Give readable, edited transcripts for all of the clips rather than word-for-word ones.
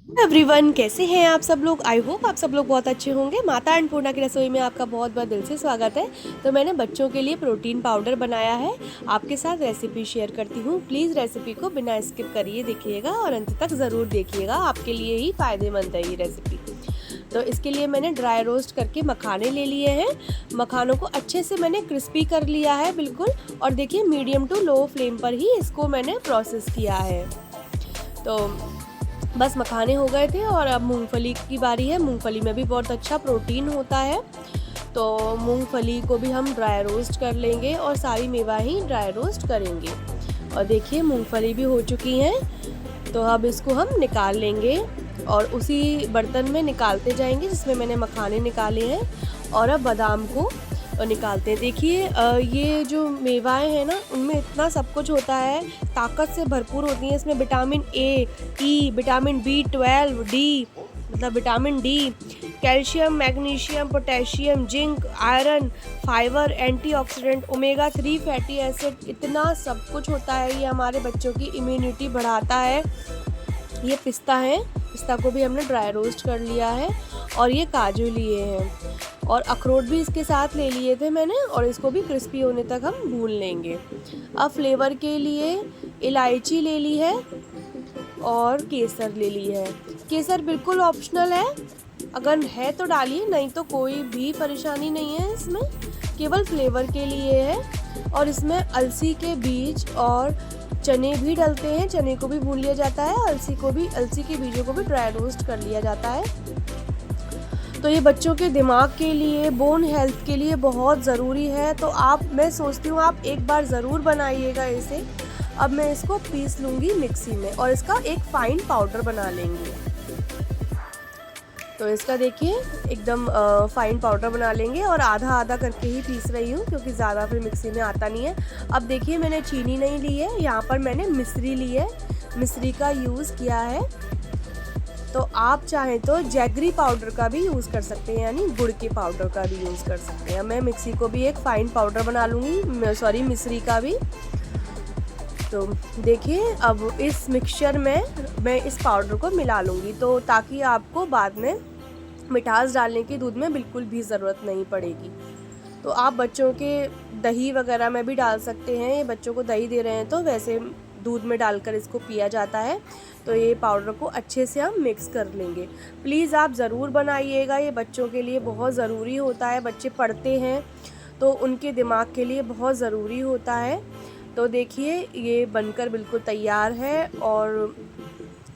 Everyone, कैसे हैं आप सब लोग। आई होप आप सब लोग बहुत अच्छे होंगे। माता अन्नपूर्णा की रसोई में आपका बहुत बहुत दिल से स्वागत है। तो मैंने बच्चों के लिए प्रोटीन पाउडर बनाया है, आपके साथ रेसिपी शेयर करती हूँ। प्लीज़ रेसिपी को बिना स्किप करिए देखिएगा और अंत तक ज़रूर देखिएगा, आपके लिए ही फ़ायदेमंद है ये रेसिपी। तो इसके लिए मैंने ड्राई रोस्ट करके मखाने ले लिए हैं। मखानों को अच्छे से मैंने क्रिस्पी कर लिया है बिल्कुल, और देखिए मीडियम टू लो फ्लेम पर ही इसको मैंने प्रोसेस किया है। तो बस मखाने हो गए थे और अब मूंगफली की बारी है। मूंगफली में भी बहुत अच्छा प्रोटीन होता है, तो मूंगफली को भी हम ड्राई रोस्ट कर लेंगे और सारी मेवा ही ड्राई रोस्ट करेंगे। और देखिए मूंगफली भी हो चुकी हैं, तो अब इसको हम निकाल लेंगे और उसी बर्तन में निकालते जाएंगे जिसमें मैंने मखाने निकाले हैं। और अब बादाम को निकालते हैं। देखिए ये जो मेवाएं हैं ना, उनमें इतना सब कुछ होता है, ताकत से भरपूर होती हैं। इसमें vitamin A, E, vitamin B12, D मतलब vitamin D, calcium, magnesium, potassium, zinc, iron, fibre, antioxidant, omega 3 fatty acid, इतना सब कुछ होता है। ये हमारे बच्चों की इम्यूनिटी बढ़ाता है। ये पिस्ता है, पिस्ता को भी हमने ड्राई रोस्ट कर लिया है। और ये काजू लिए हैं और अखरोट भी इसके साथ ले लिए थे मैंने, और इसको भी क्रिस्पी होने तक हम भून लेंगे। अब फ्लेवर के लिए इलायची ले ली है और केसर ले ली है। केसर बिल्कुल ऑप्शनल है, अगर है तो डालिए, नहीं तो कोई भी परेशानी नहीं है इसमें, केवल फ्लेवर के लिए है। और इसमें अलसी के बीज और चने भी डलते हैं, चने को भी भून लिया जाता है, अलसी के बीजों को भी ड्राई रोस्ट कर लिया जाता है। तो ये बच्चों के दिमाग के लिए, बोन हेल्थ के लिए बहुत ज़रूरी है। तो मैं सोचती हूँ आप एक बार ज़रूर बनाइएगा इसे। अब मैं इसको पीस लूँगी मिक्सी में और इसका एक फ़ाइन पाउडर बना लेंगे। तो इसका देखिए एकदम फ़ाइन पाउडर बना लेंगे, और आधा आधा करके ही पीस रही हूँ क्योंकि ज़्यादा फिर मिक्सी में आता नहीं है। अब देखिए मैंने चीनी नहीं ली है, यहाँ पर मैंने मिश्री ली है, मिश्री का यूज़ किया है। तो आप चाहें तो जैगरी पाउडर का भी यूज़ कर सकते हैं, यानी गुड़ के पाउडर का भी यूज़ कर सकते हैं। मैं मिक्सी को भी एक फ़ाइन पाउडर बना लूँगी, मिश्री का भी। तो देखिए अब इस मिक्सचर में मैं इस पाउडर को मिला लूँगी, तो ताकि आपको बाद में मिठास डालने की दूध में बिल्कुल भी ज़रूरत नहीं पड़ेगी। तो आप बच्चों के दही वगैरह में भी डाल सकते हैं। ये बच्चों को दही दे रहे हैं तो वैसे दूध में डालकर इसको पिया जाता है। तो ये पाउडर को अच्छे से हम मिक्स कर लेंगे। प्लीज़ आप ज़रूर बनाइएगा, ये बच्चों के लिए बहुत ज़रूरी होता है। बच्चे पढ़ते हैं तो उनके दिमाग के लिए बहुत ज़रूरी होता है। तो देखिए ये बनकर बिल्कुल तैयार है, और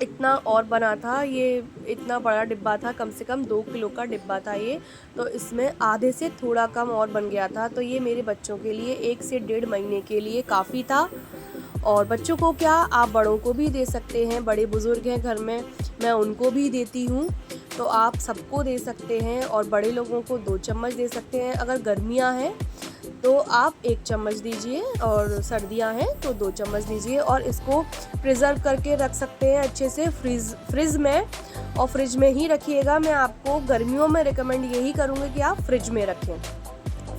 इतना और बना था, ये इतना बड़ा डिब्बा था, कम से कम 2 किलो का डिब्बा था ये। तो इसमें आधे से थोड़ा कम और बन गया था। तो ये मेरे बच्चों के लिए 1 से 1.5 महीने के लिए काफ़ी था। और बच्चों को क्या, आप बड़ों को भी दे सकते हैं, बड़े बुज़ुर्ग हैं घर में, मैं उनको भी देती हूँ। तो आप सबको दे सकते हैं, और बड़े लोगों को 2 चम्मच दे सकते हैं। अगर गर्मियाँ हैं तो आप 1 चम्मच दीजिए, और सर्दियाँ हैं तो 2 चम्मच दीजिए। और इसको प्रिज़र्व करके रख सकते हैं अच्छे से फ्रिज में, और फ्रिज में ही रखिएगा। मैं आपको गर्मियों में रिकमेंड यही करूँगी कि आप फ्रिज में रखें।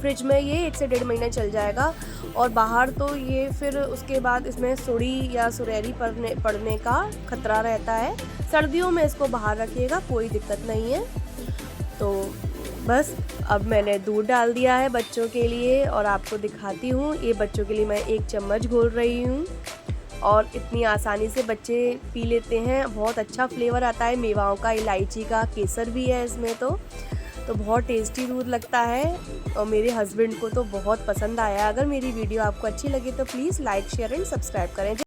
फ्रिज में ये 1 से 1.5 महीना चल जाएगा। और बाहर तो ये फिर उसके बाद इसमें सुड़ी या सुरैरी पड़ने का खतरा रहता है। सर्दियों में इसको बाहर रखिएगा, कोई दिक्कत नहीं है। तो बस अब मैंने दूध डाल दिया है बच्चों के लिए, और आपको दिखाती हूँ। ये बच्चों के लिए मैं 1 चम्मच घोल रही हूँ, और इतनी आसानी से बच्चे पी लेते हैं। बहुत अच्छा फ्लेवर आता है मेवाओं का, इलायची का, केसर भी है इसमें। तो बहुत टेस्टी दूध लगता है, और मेरे हस्बैंड को तो बहुत पसंद आया। अगर मेरी वीडियो आपको अच्छी लगी तो please like, share and subscribe करें।